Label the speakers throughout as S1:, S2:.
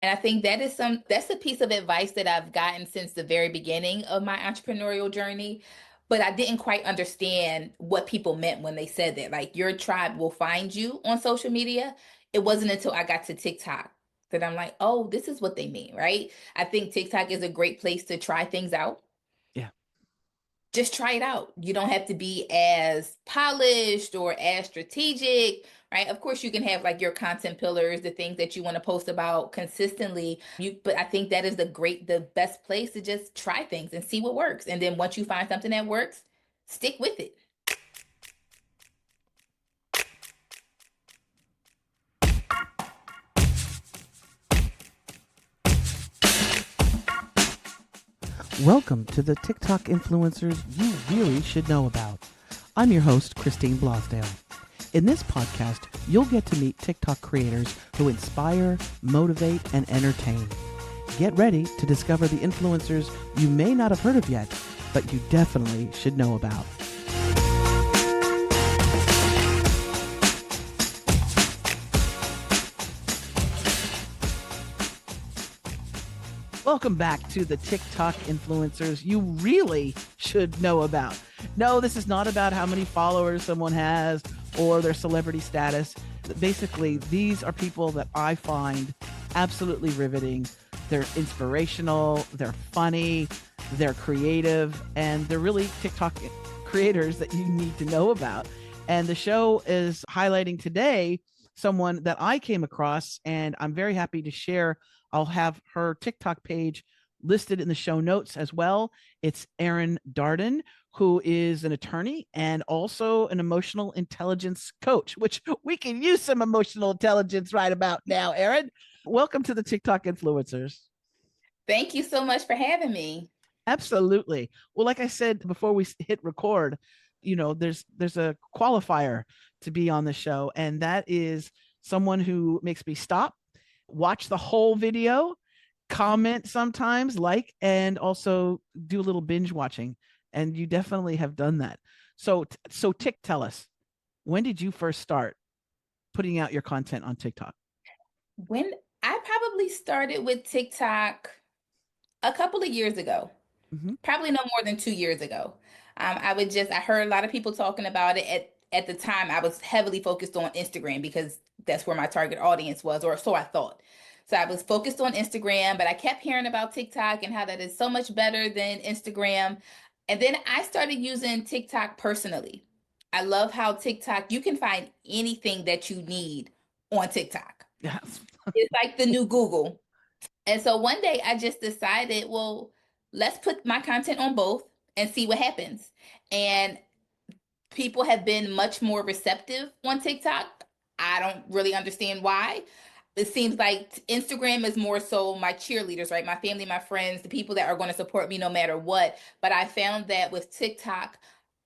S1: And I think that's a piece of advice that I've gotten since the very beginning of my entrepreneurial journey. But I didn't quite understand what people meant when they said that. Like, your tribe will find you on social media. It wasn't until I got to TikTok that I'm like, oh, this is what they mean, right? I think TikTok is a great place to try things out.
S2: Yeah.
S1: Just try it out. You don't have to be as polished or as strategic, right? Of course, you can have like your content pillars, the things that you want to post about consistently. But I think that is the best place to just try things and see what works. And then once you find something that works, stick with it.
S2: Welcome to the TikTok influencers you really should know about. I'm your host, Christine Blosdale. In this podcast, you'll get to meet TikTok creators who inspire, motivate, and entertain. Get ready to discover the influencers you may not have heard of yet, but you definitely should know about. Welcome back to the TikTok influencers you really should know about. No, this is not about how many followers someone has or their celebrity status. Basically, these are people that I find absolutely riveting. They're inspirational, they're funny, they're creative, and they're really TikTok creators that you need to know about. And the show is highlighting today someone that I came across, and I'm very happy to share. I'll have her TikTok page listed in the show notes as well. It's Erin Darden, who is an attorney and also an emotional intelligence coach, which we can use some emotional intelligence right about now, Erin. Welcome to the TikTok influencers.
S1: Thank you so much for having me.
S2: Absolutely. Well, like I said before we hit record, there's a qualifier to be on the show, and that is someone who makes me stop, watch the whole video, comment sometimes, like, and also do a little binge watching. And you definitely have done that. So Tick, tell us, when did you first start putting out your content on TikTok?
S1: When I probably started with TikTok a couple of years ago.
S2: Mm-hmm.
S1: Probably no more than 2 years ago. I heard a lot of people talking about it. At the time, I was heavily focused on Instagram because that's where my target audience was, or so I thought. So I was focused on Instagram, but I kept hearing about TikTok and how that is so much better than Instagram. And then I started using TikTok personally. I love how TikTok, you can find anything that you need on TikTok.
S2: Yes.
S1: It's like the new Google. And so one day I just decided, well, let's put my content on both and see what happens. And people have been much more receptive on TikTok. I don't really understand why. It seems like Instagram is more so my cheerleaders, right? My family, my friends, the people that are going to support me no matter what. But I found that with TikTok,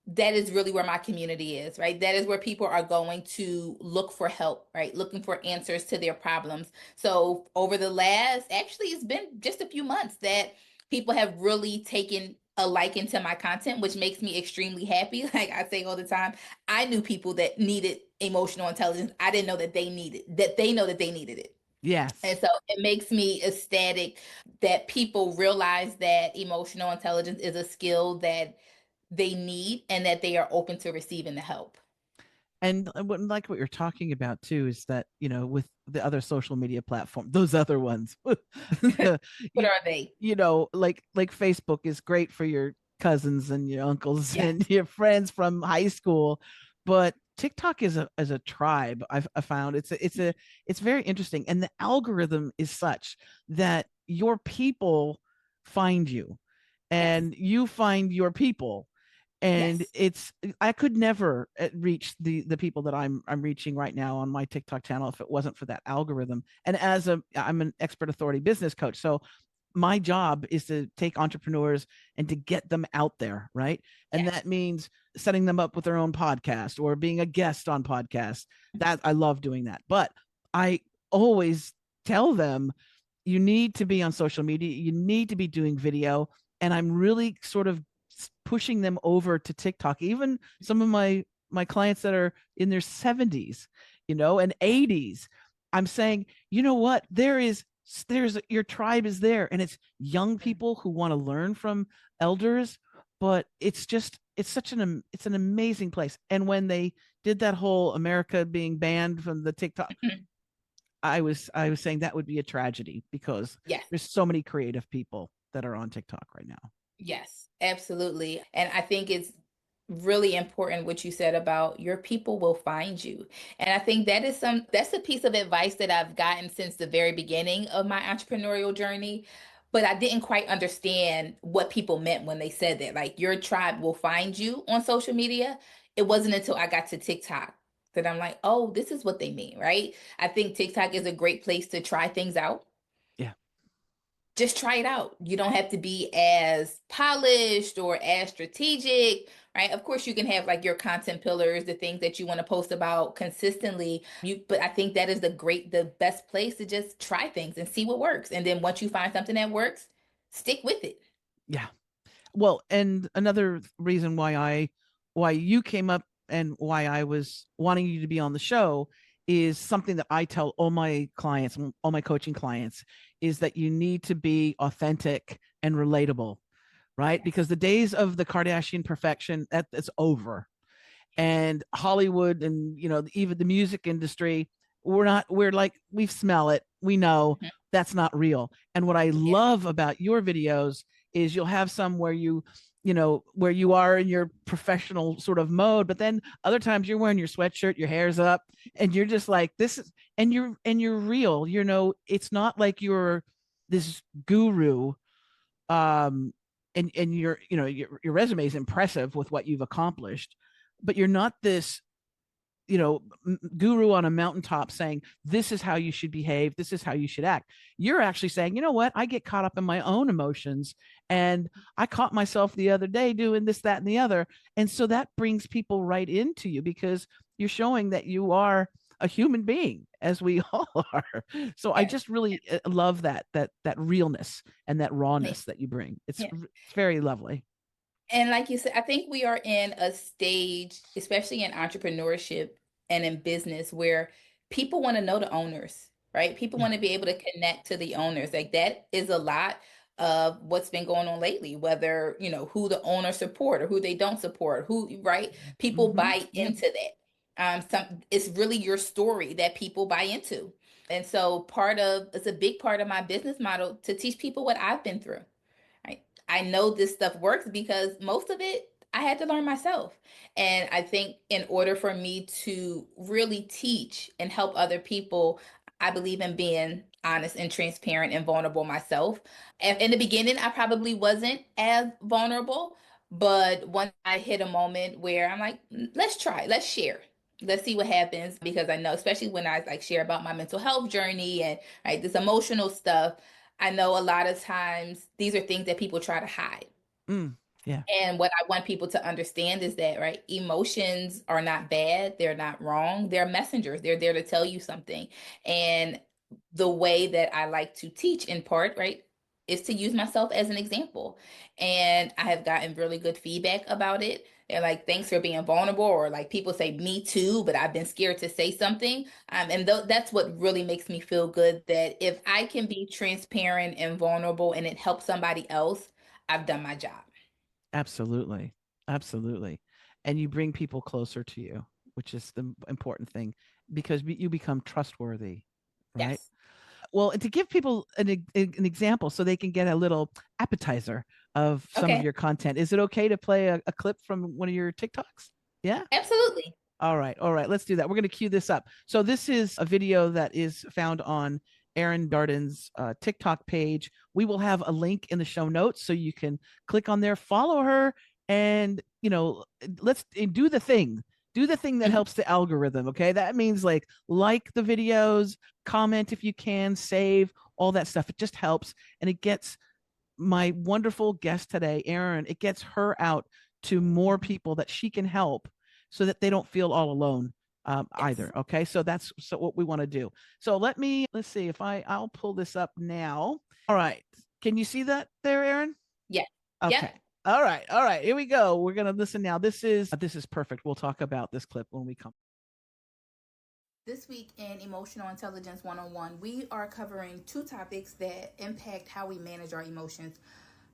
S1: that is really where my community is, right? That is where people are going to look for help, right? Looking for answers to their problems. So over the last, actually, it's been just a few months that people have really taken a liking to my content, which makes me extremely happy. Like I say all the time, I knew people that needed emotional intelligence. I didn't know that they know that they needed it.
S2: Yes.
S1: And so it makes me ecstatic that people realize that emotional intelligence is a skill that they need and that they are open to receiving the help.
S2: And like what you're talking about too is that, with the other social media platform, those other ones,
S1: What
S2: you,
S1: are they?
S2: like Facebook is great for your cousins and your uncles
S1: Yes.
S2: and your friends from high school, but TikTok is a tribe. I found it's very interesting, and the algorithm is such that your people find you,
S1: Yes.
S2: and you find your people, and
S1: Yes.
S2: I could never reach the people that I'm reaching right now on my TikTok channel if it wasn't for that algorithm. And I'm an expert authority business coach, so my job is to take entrepreneurs and to get them out there, right? And
S1: Yes.
S2: that means setting them up with their own podcast or being a guest on podcasts. That I love doing that. But I always tell them, you need to be on social media, you need to be doing video, and I'm really sort of pushing them over to TikTok. Even some of my clients that are in their 70s, and 80s, I'm saying, you know what? There is there's your tribe is there, and it's young people who want to learn from elders, but it's such it's an amazing place. And when they did that whole America being banned from the TikTok,
S1: Mhm.
S2: I was saying that would be a tragedy because
S1: Yes.
S2: there's so many creative people that are on TikTok right now.
S1: Yes, absolutely. And I think it's really important what you said about your people will find you. And I think that's a piece of advice that I've gotten since the very beginning of my entrepreneurial journey. But I didn't quite understand what people meant when they said that. Like your tribe will find you on social media. It wasn't until I got to TikTok that I'm like, oh, this is what they mean, right? I think TikTok is a great place to try things out.
S2: Yeah.
S1: Just try it out. You don't have to be as polished or as strategic, right? Of course, you can have like your content pillars, the things that you want to post about consistently. But I think that is the best place to just try things and see what works. And then once you find something that works, stick with it.
S2: Yeah. Well, and another reason why you came up and why I was wanting you to be on the show is something that I tell all my clients, all my coaching clients, is that you need to be authentic and relatable, right?
S1: Yes.
S2: Because the days of the Kardashian perfection, that's over. And Hollywood and even the music industry, we're like, we smell it, we know
S1: Mhm.
S2: that's not real. And what I
S1: Yeah.
S2: love about your videos is you'll have some where where you are in your professional sort of mode, but then other times you're wearing your sweatshirt, your hair's up, and you're just like, this is, and you're real. It's not like you're this guru. um and your resume is impressive with what you've accomplished, but you're not this guru on a mountaintop saying this is how you should behave, this is how you should act. You're actually saying, you know what, I get caught up in my own emotions, and I caught myself the other day doing this, that, and the other. And so that brings people right into you because you're showing that you are a human being, as we all are. So I
S1: Yes.
S2: just really love that realness and that
S1: Yeah.
S2: rawness that you bring.
S1: Yeah.
S2: It's very lovely.
S1: And like you said, I think we are in a stage, especially in entrepreneurship and in business, where people want to know the owners, right? People
S2: Yeah.
S1: want to be able to connect to the owners. Like that is a lot of what's been going on lately, whether, who the owners support or who they don't support, who, right? People
S2: Mm-hmm.
S1: buy
S2: Yep.
S1: into that. It's really your story that people buy into. And so it's a big part of my business model to teach people what I've been through. I know this stuff works because most of it I had to learn myself. And I think in order for me to really teach and help other people, I believe in being honest and transparent and vulnerable myself. And in the beginning, I probably wasn't as vulnerable, but once I hit a moment where I'm like, let's try, let's share. Let's see what happens because I know, especially when I like share about my mental health journey and right this emotional stuff, I know a lot of times these are things that people try to hide.
S2: Mm. Yeah.
S1: And what I want people to understand is that, right, emotions are not bad, they're not wrong, they're messengers. They're there to tell you something. And the way that I like to teach in part, right, is to use myself as an example. And I have gotten really good feedback about it. They're like, thanks for being vulnerable, or like people say, me too, but I've been scared to say something. And that's what really makes me feel good that if I can be transparent and vulnerable and it helps somebody else, I've done my job.
S2: Absolutely. Absolutely. And you bring people closer to you, which is the important thing because you become trustworthy, right?
S1: Yes.
S2: Well, and to give people an example so they can get a little appetizer of some of
S1: Okay.
S2: your content, is it okay to play a clip from one of your TikToks? Yeah.
S1: Absolutely.
S2: All right. All right. Let's do that. We're going to cue this up. So, this is a video that is found on Erin Darden's TikTok page. We will have a link in the show notes so you can click on there, follow her, and, let's do the thing. Do the thing that
S1: Mhm.
S2: helps the algorithm. Okay. That means like the videos, comment if you can, save, all that stuff. It just helps. And it gets my wonderful guest today, Erin, it gets her out to more people that she can help so that they don't feel all alone
S1: Yes.
S2: either. Okay. So that's what we want to do. So let's see if I'll pull this up now. All right. Can you see that there, Erin?
S1: Yes.
S2: Okay.
S1: Yep.
S2: All right. All right. Here we go. We're going to listen now. This is perfect. We'll talk about this clip when we come.
S1: This week in Emotional Intelligence 101, we are covering two topics that impact how we manage our emotions: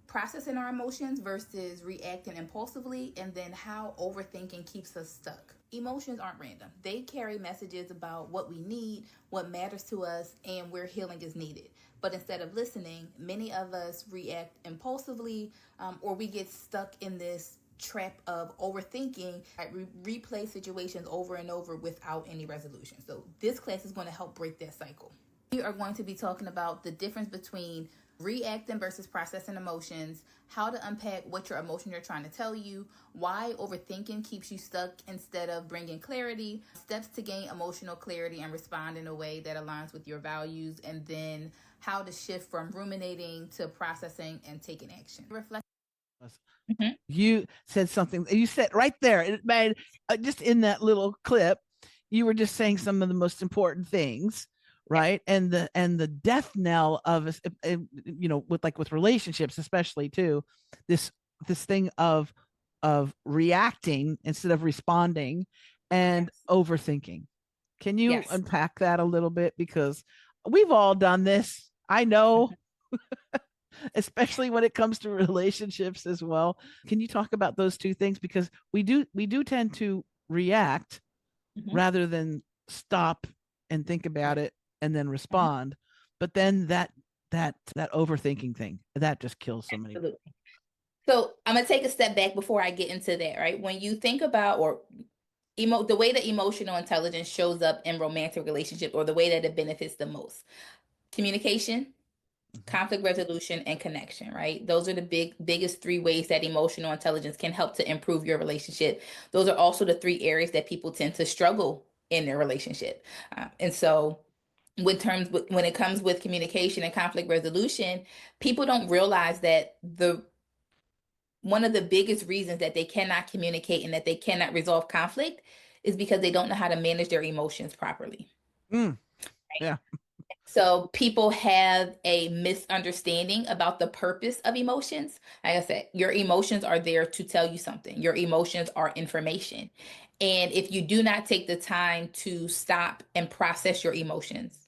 S1: processing our emotions versus reacting impulsively, and then how overthinking keeps us stuck. Emotions aren't random, they carry messages about what we need, what matters to us, and where healing is needed. But instead of listening, many of us react impulsively, or we get stuck in this trap of overthinking. I replay situations over and over without any resolution. So this class is going to help break that cycle. We are going to be talking about the difference between reacting versus processing emotions, how to unpack what your emotions are trying to tell you, why overthinking keeps you stuck instead of bringing clarity, steps to gain emotional clarity and respond in a way that aligns with your values, and then how to shift from ruminating to processing and taking action. Reflect. Mm-hmm.
S2: You said something, you said right there, it made just in that little clip, you were just saying some of the most important things, right? And the death knell of us, with relationships especially too, this thing of reacting instead of responding, and overthinking. Can you
S1: Yes.
S2: unpack that a little bit? Because we've all done this, I know, especially when it comes to relationships as well. Can you talk about those two things? Because we do tend to react
S1: Mm-hmm.
S2: rather than stop and think about it and then respond. But then that overthinking thing, that just kills so many.
S1: Absolutely. So I'm gonna take a step back before I get into that, right? When you think about or the way that emotional intelligence shows up in romantic relationship, or the way that it benefits the most: communication,
S2: Mm-hmm.
S1: conflict resolution, and connection, right? Those are the biggest three ways that emotional intelligence can help to improve your relationship. Those are also the three areas that people tend to struggle in their relationship. And so when it comes with communication and conflict resolution, people don't realize that the one of the biggest reasons that they cannot communicate and that they cannot resolve conflict is because they don't know how to manage their emotions properly.
S2: Mm, yeah.
S1: So people have a misunderstanding about the purpose of emotions. Like I said, your emotions are there to tell you something. Your emotions are information. And if you do not take the time to stop and process your emotions,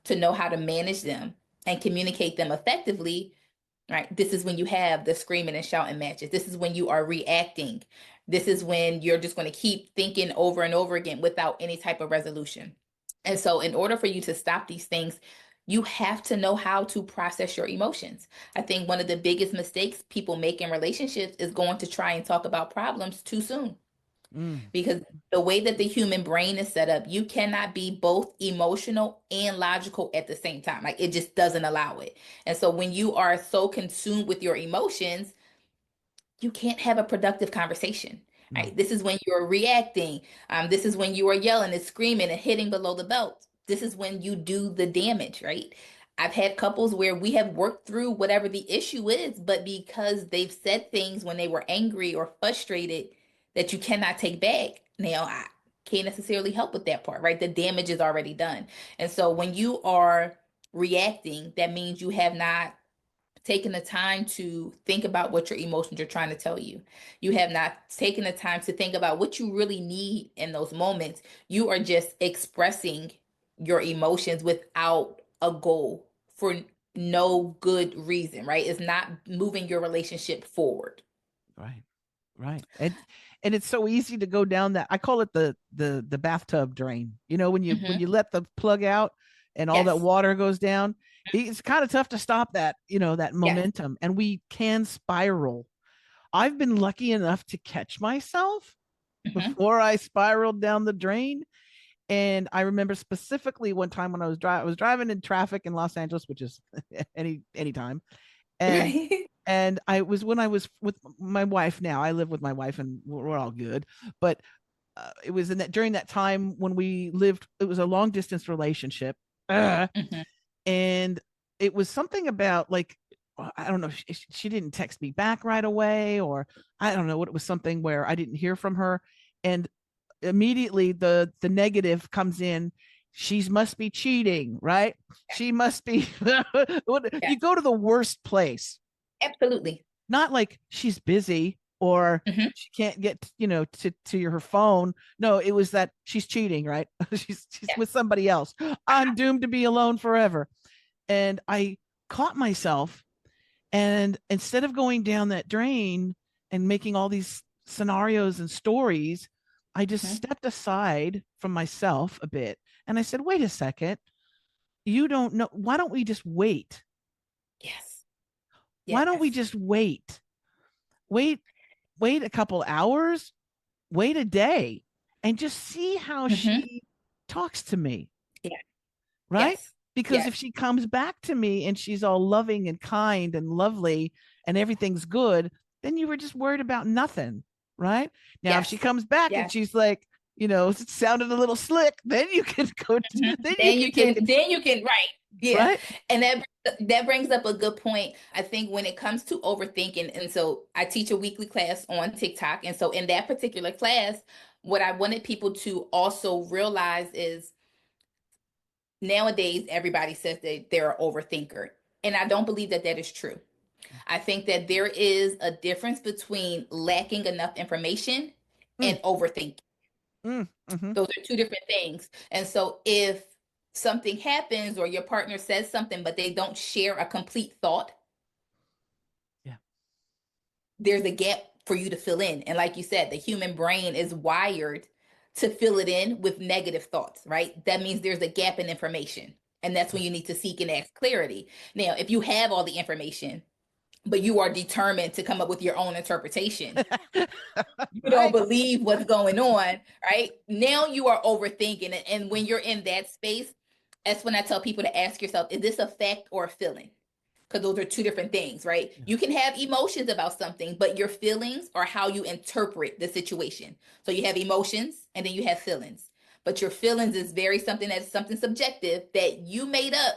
S1: to know how to manage them and communicate them effectively, right? This is when you have the screaming and shouting matches. This is when you are reacting. This is when you're just going to keep thinking over and over again without any type of resolution. And so, in order for you to stop these things, you have to know how to process your emotions. I think one of the biggest mistakes people make in relationships is going to try and talk about problems too soon,
S2: Mm,
S1: because the way that the human brain is set up, you cannot be both emotional and logical at the same time. Like, it just doesn't allow it. And so when you are so consumed with your emotions, you can't have a productive conversation.
S2: no.
S1: Right? This is when you're reacting. This is when you are yelling and screaming and hitting below the belt. This is when you do the damage, right? I've had couples where we have worked through whatever the issue is, but because they've said things when they were angry or frustrated that you cannot take back, now I can't necessarily help with that part, right? The damage is already done. And so when you are reacting, that means you have not taken the time to think about what your emotions are trying to tell you. You have not taken the time to think about what you really need in those moments. You are just expressing your emotions without a goal, for no good reason, right? It's not moving your relationship forward.
S2: Right. Right. And it's so easy to go down that, I call it the bathtub drain. When you
S1: Hmm.
S2: let the plug out and all that
S1: Yes.
S2: water goes down, it's kind of tough to stop that, that
S1: Yes.
S2: momentum, and we can spiral. I've been lucky enough to catch myself
S1: Hmm.
S2: before I spiraled down the drain. And I remember specifically one time when I was driving in traffic in Los Angeles, which is any time, and
S1: Right.
S2: I was when I was with my wife. Now I live with my wife, and we're all good. But it was in that during that time when we lived. It was a long distance relationship,
S1: Hmm.
S2: and it was something about, like, I don't know. She didn't text me back right away, or I don't know what it was. Something where I didn't hear from her, and immediately the negative comes in. She must be cheating, right? She must be.
S1: Yes.
S2: You go to the worst place.
S1: Absolutely.
S2: Not like she's busy. or
S1: Hmm.
S2: she can't get, to her phone. No, it was that she's cheating, right? She's
S1: Yes.
S2: with somebody else. I'm doomed to be alone forever. And I caught myself, and instead of going down that drain and making all these scenarios and stories, I just
S1: Hmm.
S2: stepped aside from myself a bit, and I said, wait a second, you don't know. Why don't we just wait?
S1: Yes.
S2: Why don't we
S1: Yes.
S2: just wait? Wait, wait a couple hours, wait a day, and just see how
S1: Hmm.
S2: she talks to me,
S1: Yeah.
S2: right?
S1: Yes.
S2: Because if
S1: Yes.
S2: she comes back to me and she's all loving and kind and lovely and everything's good, then you were just worried about nothing, right? Now, if she
S1: Yes.
S2: comes back and
S1: Yes.
S2: she's like, it sounded a little slick, then you can go,
S1: Mhm.
S2: then you can take it,
S1: Then you can, right. Yeah.
S2: right?
S1: And that brings up a good point. I think when it comes to overthinking, and so I teach a weekly class on TikTok. And so in that particular class, what I wanted people to also realize is nowadays everybody says that they're an overthinker. And I don't believe that that is true. I think that there is a difference between lacking enough information
S2: Mm,
S1: and overthinking.
S2: mm-hmm.
S1: Those are two different things. And so if something happens or your partner says something, but they don't share a complete thought,
S2: Yeah,
S1: there's a gap for you to fill in. And like you said, the human brain is wired to fill it in with negative thoughts, right? That means there's a gap in information. And that's when you need to seek and ask clarity. Now, if you have all the information, but you are determined to come up with your own interpretation, you don't
S2: right.
S1: believe what's going on, right? Now you are overthinking it. And when you're in that space, that's when I tell people to ask yourself, is this a fact or a feeling? Because those are two different things, right?
S2: Yeah,
S1: You can have emotions about something, but your feelings are how you interpret the situation. So you have emotions and then you have feelings. But your feelings is very something that's something subjective that you made up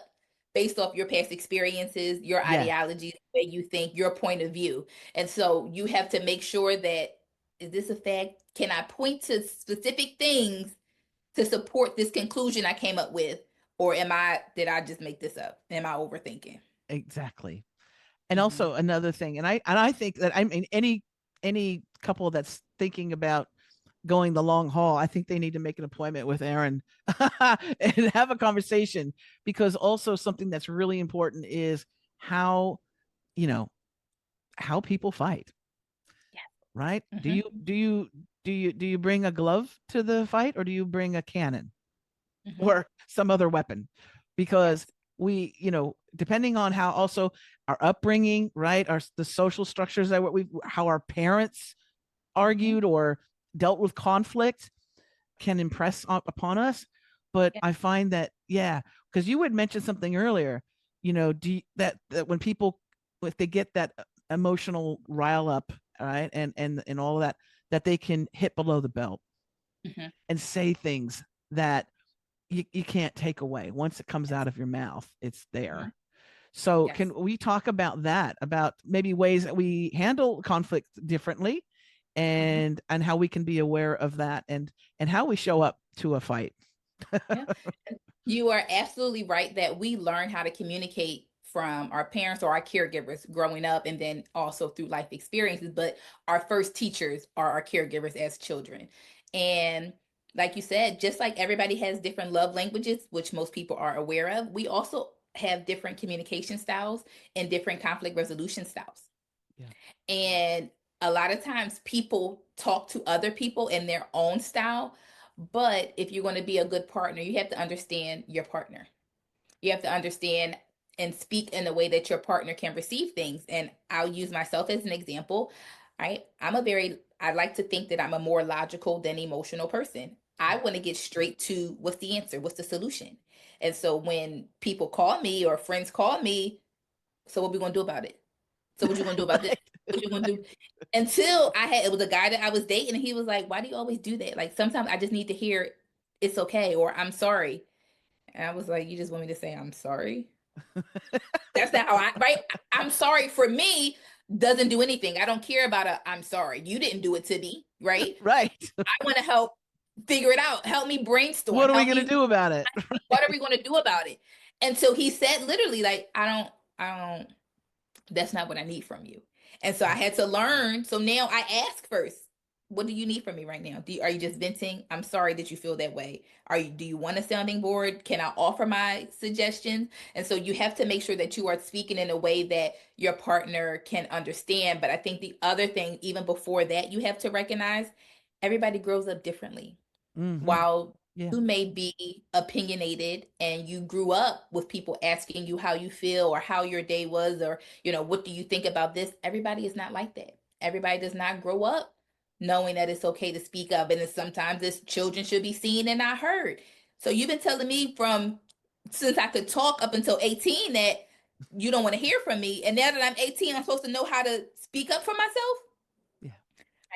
S1: based off your past experiences, your
S2: yes,
S1: ideologies, the way you think, your point of view. And so you have to make sure that, is this a fact? Can I point to specific things to support this conclusion I came up with? Or did I just make this up? Am I overthinking?
S2: exactly. And
S1: Hmm.
S2: also another thing, and I think that, I mean, any couple that's thinking about going the long haul, I think they need to make an appointment with Erin and have a conversation, because also something that's really important is how, you know, how people fight,
S1: Yeah.
S2: right? Do you
S1: Hmm.
S2: do you do you bring a glove to the fight, or do you bring a cannon
S1: Hmm.
S2: or some other weapon? Because
S1: Yes.
S2: we, depending on how also our upbringing, right? The social structures that how our parents
S1: Hmm.
S2: argued or dealt with conflict can impress upon us. But
S1: Yeah.
S2: I find that, yeah, because you had mentioned something earlier, that when people, if they get that emotional rile up, right, and all of that, that they can hit below the belt
S1: Hmm.
S2: and say things that you can't take away. Once it comes
S1: Yes.
S2: out of your mouth, it's
S1: Hmm.
S2: there. So
S1: Yes.
S2: can we talk about that, about maybe ways that we handle conflict differently,
S1: Hmm.
S2: and how we can be aware of that, and how we show up to a fight?
S1: Yeah. You are absolutely right that we learn how to communicate from our parents or our caregivers growing up and then also through life experiences. But our first teachers are our caregivers as children. And like you said, just like everybody has different love languages, which most people are aware of, we also have different communication styles and different conflict resolution styles.
S2: Yeah.
S1: And a lot of times people talk to other people in their own style. But if you're going to be a good partner, you have to understand your partner. You have to understand and speak in a way that your partner can receive things. And I'll use myself as an example. Right? I like to think that I'm a more logical than emotional person. I want to get straight to what's the answer, what's the solution. And so when people call me or friends call me, so what we going to do about it? So what you gonna do about this?
S2: Right.
S1: What you gonna do? Until it was a guy that I was dating, and he was like, "Why do you always do that? Like sometimes I just need to hear it's okay or I'm sorry." And I was like, "You just want me to say I'm sorry?" That's not how right? I'm sorry for me doesn't do anything. I don't care about a I'm sorry. You didn't do it to me, right?
S2: Right.
S1: I want to help figure it out. Help me brainstorm.
S2: What are we
S1: Help
S2: going to
S1: me.
S2: do about it?
S1: What are we gonna do about it? And so he said literally, like, I don't, that's not what I need from you. And so I had to learn. So now I ask first, what do you need from me right now? Are you just venting? I'm sorry that you feel that way. Do you want a sounding board? Can I offer my suggestions? And so you have to make sure that you are speaking in a way that your partner can understand. But I think the other thing, even before that, you have to recognize everybody grows up differently.
S2: Mm-hmm.
S1: While
S2: Yeah.
S1: you may be opinionated and you grew up with people asking you how you feel or how your day was, or what do you think about this, everybody is not like that. Everybody does not grow up knowing that it's okay to speak up, and sometimes it's children should be seen and not heard. So you've been telling me from since I could talk up until 18 that you don't want to hear from me, and now that I'm 18 I'm supposed to know how to speak up for myself.
S2: Yeah.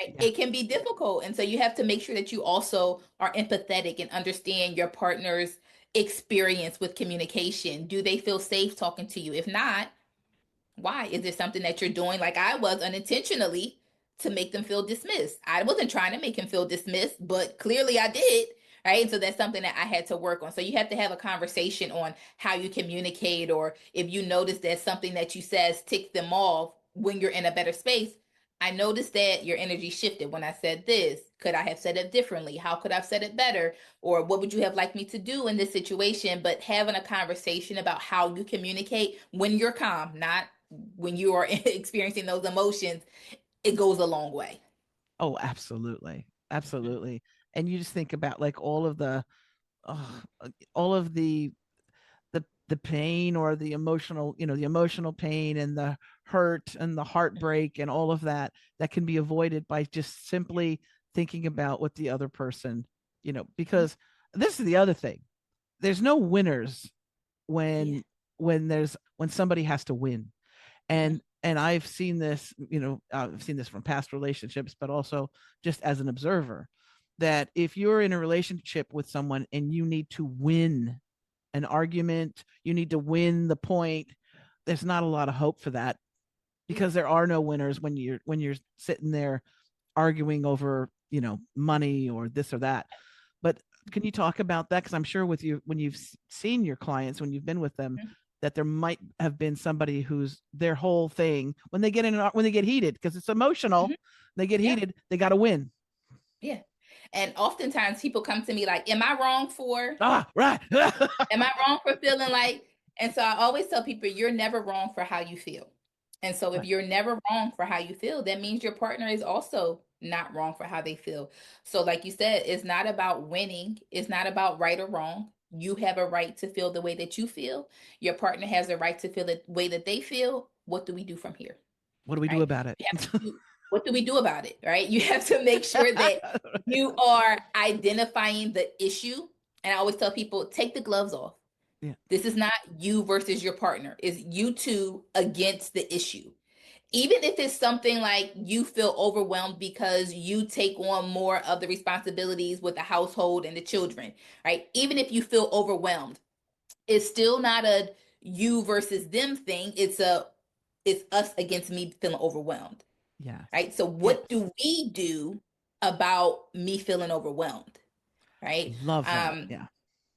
S1: Right?
S2: Yeah.
S1: It can be difficult. And so you have to make sure that you also are empathetic and understand your partner's experience with communication. Do they feel safe talking to you? If not, why? Is there something that you're doing like I was unintentionally to make them feel dismissed? I wasn't trying to make him feel dismissed, but clearly I did. Right. And so that's something that I had to work on. So you have to have a conversation on how you communicate, or if you notice that something that you says tick them off when you're in a better space. I noticed that your energy shifted when I said this. Could I have said it differently? How could I have said it better? Or what would you have liked me to do in this situation? But having a conversation about how you communicate when you're calm, not when you are experiencing those emotions, it goes a long way.
S2: Oh, absolutely. Absolutely. And you just think about like oh, all of the pain or the emotional, the emotional pain and the hurt and the heartbreak and all of that that can be avoided by just simply thinking about what the other person, because this is the other thing. There's no winners
S1: Yeah.
S2: when when somebody has to win.
S1: Mm-hmm.
S2: And I've seen this, I've seen this from past relationships, but also just as an observer, that if you're in a relationship with someone and you need to win an argument, you need to win the point, there's not a lot of hope for that,
S1: Yeah.
S2: because there are no winners when you're sitting there arguing over, money or this or that. But can you talk about that? Because I'm sure with you, when you've seen your clients, when you've been with them,
S1: Mm-hmm.
S2: that there might have been somebody who's their whole thing when they when they get heated, because it's
S1: Mm-hmm.
S2: emotional, they get
S1: Yeah.
S2: heated, they got to win.
S1: Yeah. And oftentimes people come to me like, am I wrong for
S2: Ah, right.
S1: Am I wrong for feeling like? And so I always tell people, you're never wrong for how you feel. And so if
S2: Right.
S1: you're never wrong for how you feel, that means your partner is also not wrong for how they feel. So, like you said, it's not about winning, it's not about right or wrong. You have a right to feel the way that you feel. Your partner has a right to feel the way that they feel. What do we do from here?
S2: What do we do
S1: Right?
S2: about it?
S1: You have to do, what do we do about it? Right? You have to make sure that you are identifying the issue. And I always tell people, take the gloves off.
S2: Yeah.
S1: This is not you versus your partner. It's you two against the issue. Even if it's something like you feel overwhelmed because you take on more of the responsibilities with the household and the children, right? Even if you feel overwhelmed, it's still not a you versus them thing. It's us against me feeling overwhelmed,
S2: Yes.
S1: right? So what
S2: Yes.
S1: do we do about me feeling overwhelmed, right?
S2: Love that.
S1: Um,
S2: Yeah.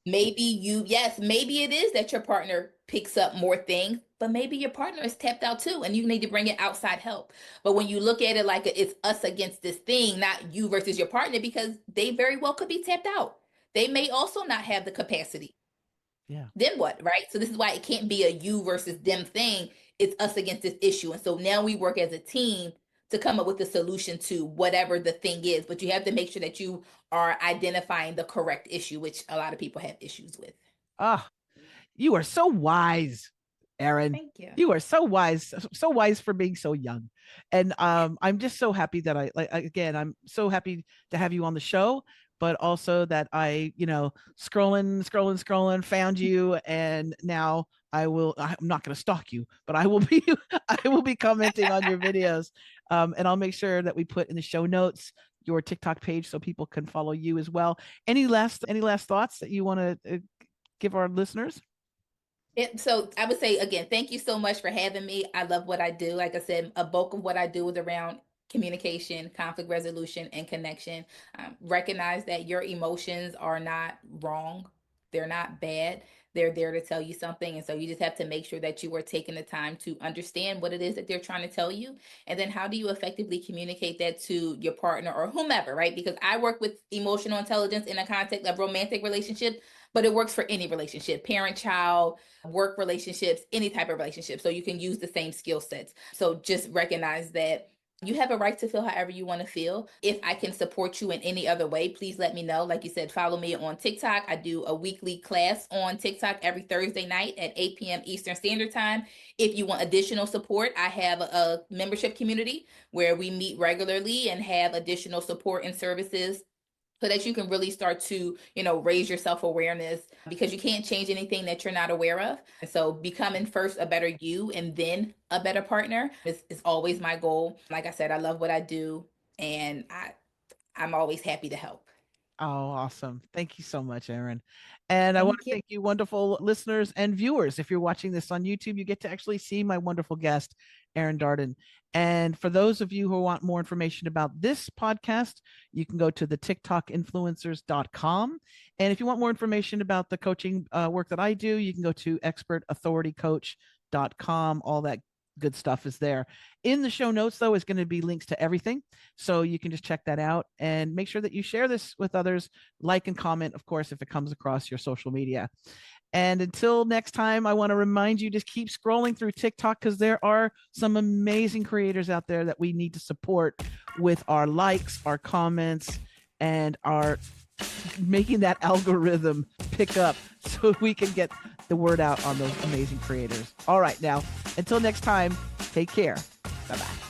S1: yes, maybe it is that your partner picks up more things, but maybe your partner is tapped out too, and you need to bring in outside help. But when you look at it like it's us against this thing, not you versus your partner, because they very well could be tapped out. They may also not have the capacity.
S2: Yeah.
S1: Then what, right? So this is why it can't be a you versus them thing. It's us against this issue. And so now we work as a team to come up with a solution to whatever the thing is. But you have to make sure that you are identifying the correct issue, which a lot of people have issues with.
S2: Ah, you are so wise, Erin.
S1: Thank you.
S2: You are so wise, so wise for being so young. And I'm just so happy that again, I'm so happy to have you on the show, but also that scrolling, found you, and now I'm not going to stalk you, but I will be, I will be commenting on your videos. And I'll make sure that we put in the show notes your TikTok page so people can follow you as well. Any last thoughts that you want to give our listeners?
S1: So I would say again, thank you so much for having me. I love what I do. Like I said, a bulk of what I do is around communication, conflict resolution, and connection. Recognize that your emotions are not wrong. They're not bad. They're there to tell you something. And so you just have to make sure that you are taking the time to understand what it is that they're trying to tell you. And then how do you effectively communicate that to your partner or whomever, right? Because I work with emotional intelligence in a context of romantic relationship, but it works for any relationship, parent, child, work relationships, any type of relationship. So you can use the same skill sets. So just recognize that you have a right to feel however you want to feel. If I can support you in any other way, please let me know. Like you said, follow me on TikTok. I do a weekly class on TikTok every Thursday night at 8 p.m. Eastern Standard Time. If you want additional support, I have a membership community where we meet regularly and have additional support and services so that you can really start to, raise your self-awareness, because you can't change anything that you're not aware of. And so becoming first a better you and then a better partner is always my goal. Like I said, I love what I do, and I'm always happy to help.
S2: Oh, awesome. Thank you so much, Erin. And I want
S1: Thank
S2: to
S1: you.
S2: thank you, wonderful listeners and viewers. If you're watching this on YouTube, you get to actually see my wonderful guest, Erin Darden. And for those of you who want more information about this podcast, you can go to the TikTokinfluencers.com. And if you want more information about the coaching work that I do, you can go to expertauthoritycoach.com. All that good stuff is there. In the show notes, though, is going to be links to everything. So you can just check that out and make sure that you share this with others, like and comment, of course, if it comes across your social media. And until next time, I want to remind you, just keep scrolling through TikTok, because there are some amazing creators out there that we need to support with our likes, our comments, and our making that algorithm pick up so we can get the word out on those amazing creators. All right, now, until next time, take care. Bye bye.